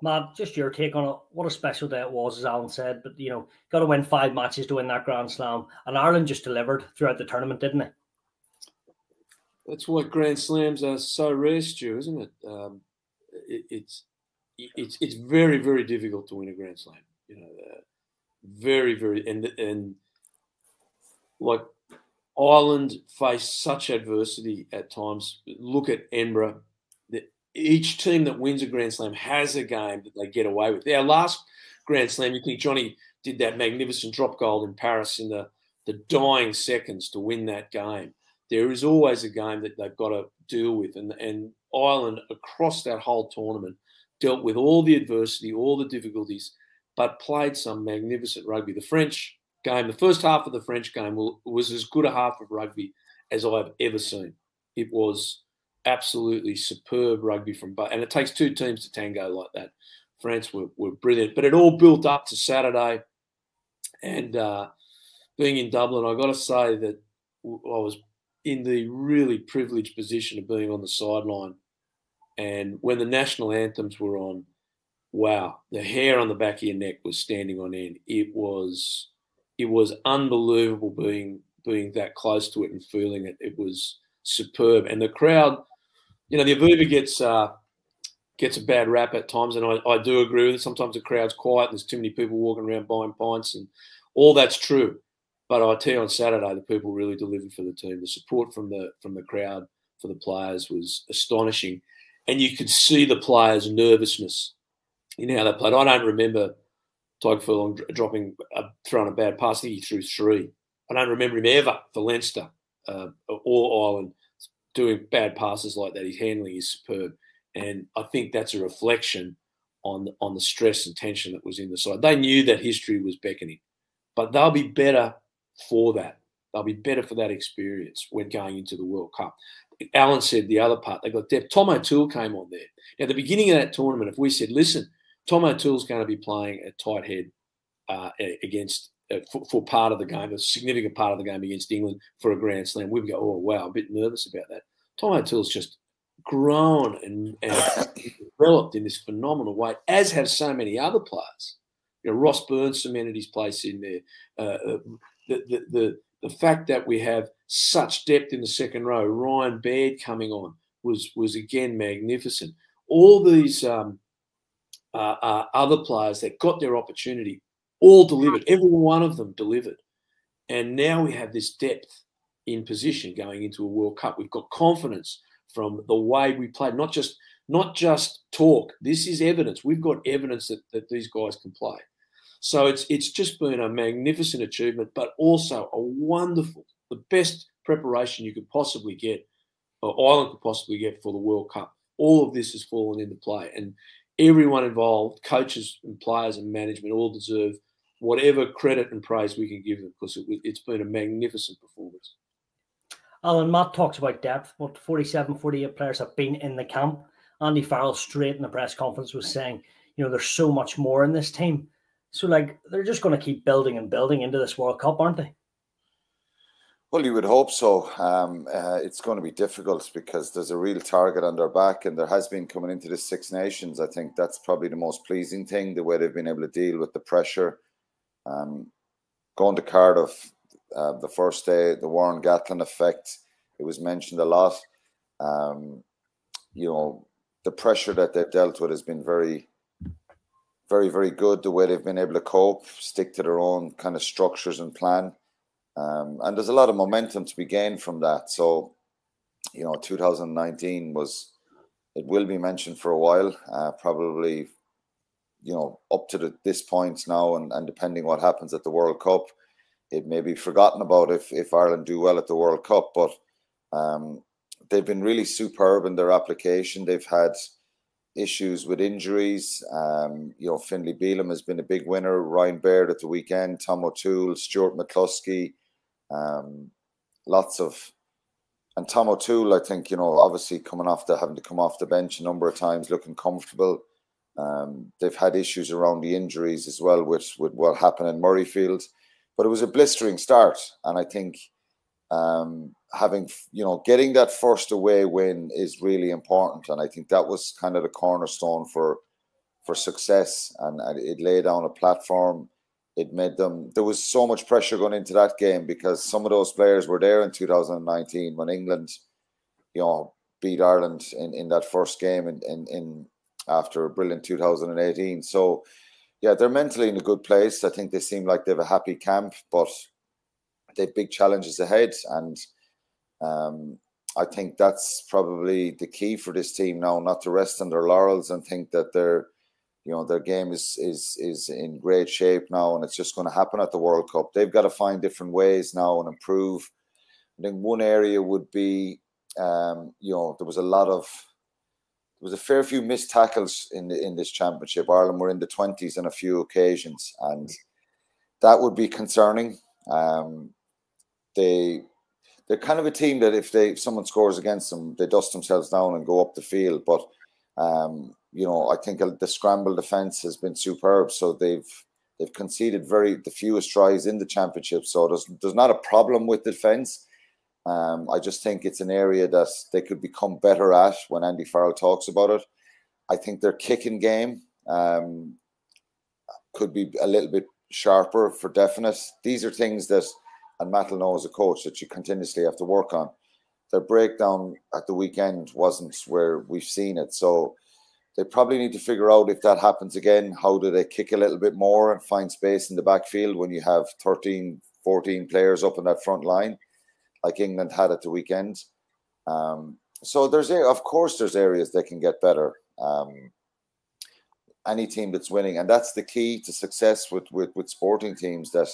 Matt, just your take on it. What a special day it was, as Alan said. But, got to win 5 matches to win that Grand Slam. And Ireland just delivered throughout the tournament, didn't they? That's why Grand Slams are so rare, Stu, isn't it? It's very, very difficult to win a Grand Slam. Very, very, and like Ireland faced such adversity at times. Look at Edinburgh. Each team that wins a Grand Slam has a game that they get away with. Our last Grand Slam, you think Johnny did that magnificent drop goal in Paris in the dying seconds to win that game. There is always a game that they've got to deal with. And Ireland, across that whole tournament, dealt with all the adversity, all the difficulties, but played some magnificent rugby. The French game, the first half of the French game was as good a half of rugby as I've ever seen. It was absolutely superb rugby from both. And it takes two teams to tango like that. France were brilliant. But it all built up to Saturday. And being in Dublin, I've got to say that I was in the really privileged position of being on the sideline. And when the national anthems were on, wow, the hair on the back of your neck was standing on end. It was unbelievable being that close to it and feeling it. It was superb. And the crowd, the Aviva gets a bad rap at times, and I do agree with it. Sometimes the crowd's quiet and there's too many people walking around buying pints, and all that's true. But I tell you, on Saturday, the people really delivered for the team. The support from the crowd for the players was astonishing. And you could see the players' nervousness in how they played. I don't remember Tyke Furlong throwing a bad pass. I think he threw 3. I don't remember him ever for Leinster or Ireland doing bad passes like that. His handling is superb. And I think that's a reflection on the stress and tension that was in the side. They knew that history was beckoning, but they'll be better for that. They'll be better for that experience when going into the World Cup. Alan said the other part, they got depth. Tom O'Toole came on there. Now, at the beginning of that tournament, if we said, listen, Tom O'Toole's going to be playing at tight head against for part of the game, a significant part of the game against England for a Grand Slam, we'd go, oh, wow, a bit nervous about that. Tom O'Toole's just grown and developed in this phenomenal way, as have so many other players. Ross Burns cemented his place in there. The fact that we have such depth in the second row, Ryan Baird coming on was again magnificent. All these other players that got their opportunity all delivered. Every one of them delivered. And now we have this depth in position going into a World Cup. We've got confidence from the way we played, not just talk. This is evidence. We've got evidence that these guys can play. So it's just been a magnificent achievement, but also a wonderful, the best preparation you could possibly get, or Ireland could possibly get for the World Cup. All of this has fallen into play, and everyone involved, coaches and players and management, all deserve whatever credit and praise we can give them, because it's been a magnificent performance. Alan, Matt talks about depth. 47, 48 players have been in the camp. Andy Farrell straight in the press conference was saying, there's so much more in this team. So, they're just going to keep building and building into this World Cup, aren't they? Well, you would hope so. It's going to be difficult because there's a real target on their back, and there has been coming into the Six Nations. I think that's probably the most pleasing thing, the way they've been able to deal with the pressure. Going to Cardiff the first day, the Warren Gatland effect, it was mentioned a lot. The pressure that they've dealt with has been very, very, very good, the way they've been able to cope, stick to their own kind of structures and plan. And there's a lot of momentum to be gained from that. So, 2019 it will be mentioned for a while, probably, up to this point now, and depending what happens at the World Cup, it may be forgotten about if Ireland do well at the World Cup. But they've been really superb in their application. They've had issues with injuries. Finlay Bealham has been a big winner. Ryan Baird at the weekend, Tom O'Toole, Stuart McCluskey, and Tom O'Toole, I think, obviously having to come off the bench a number of times, looking comfortable. They've had issues around the injuries as well with what happened in Murrayfield, but it was a blistering start, and I think getting that first away win is really important, and I think that was kind of the cornerstone for for success, and it laid down a platform. It made them. There was so much pressure going into that game because some of those players were there in 2019 when England, beat Ireland in that first game in after a brilliant 2018. So yeah, they're mentally in a good place. I think they seem like they have a happy camp, but they have big challenges ahead, and I think that's probably the key for this team now, not to rest on their laurels and think that their game is in great shape now and it's just going to happen at the World Cup. They've got to find different ways now and improve. I think one area would be, there was a fair few missed tackles in this championship. Ireland were in the 20s on a few occasions, and that would be concerning. They're kind of a team that if someone scores against them, they dust themselves down and go up the field. But I think the scramble defence has been superb. So they've conceded the fewest tries in the championship. So there's not a problem with defence. I just think it's an area that they could become better at when Andy Farrell talks about it. I think their kicking game could be a little bit sharper for definite. These are things that, and Matt will know as a coach, that you continuously have to work on. Their breakdown at the weekend wasn't where we've seen it. So they probably need to figure out, if that happens again, how do they kick a little bit more and find space in the backfield when you have 13, 14 players up in that front line, like England had at the weekend. So of course there's areas they can get better. Any team that's winning, and that's the key to success with sporting teams, that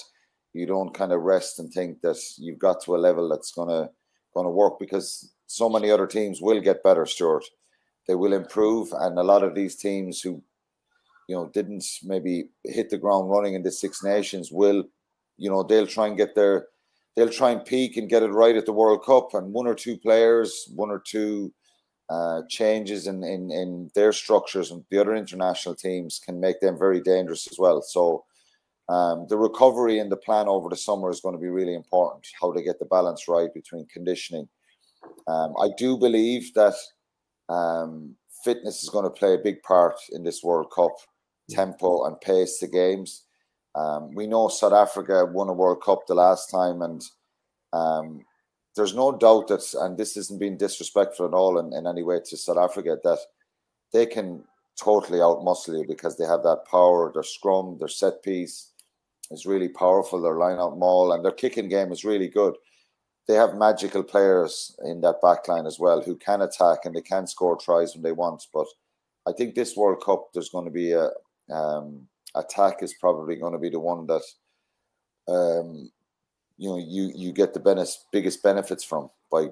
you don't kind of rest and think that you've got to a level that's gonna work, because so many other teams will get better, Stuart. They will improve, and a lot of these teams who didn't maybe hit the ground running in the Six Nations will, they'll try and peak and get it right at the World Cup, and one or two players, one or two changes in their structures and the other international teams can make them very dangerous as well. So the recovery and the plan over the summer is going to be really important, how to get the balance right between conditioning. I do believe that fitness is going to play a big part in this World Cup, tempo and pace the games. We know South Africa won a World Cup the last time, and there's no doubt that, and this isn't being disrespectful at all in any way to South Africa, that they can totally outmuscle you because they have that power. Their scrum, their set piece is really powerful. Their line-out maul and their kicking game is really good. They have magical players in that back line as well who can attack and they can score tries when they want. But I think this World Cup, there's going to be attack is probably going to be the one that you get the biggest benefits from by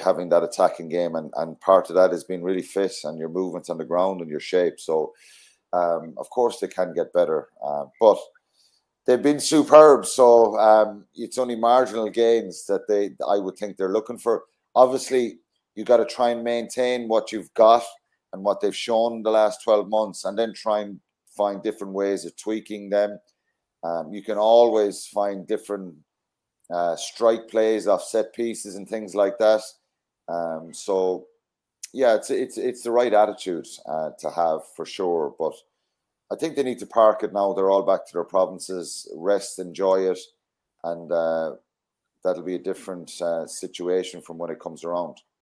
having that attacking game, and part of that is being really fit and your movements on the ground and your shape. So of course they can get better, but they've been superb. So it's only marginal gains that I would think they're looking for. Obviously, you got to try and maintain what you've got and what they've shown the last 12 months, and then try and find different ways of tweaking them. You can always find different strike plays off set pieces and things like that. So yeah, it's the right attitude to have for sure. But I think they need to park it now. They're all back to their provinces, rest, enjoy it, and that'll be a different situation from when it comes around.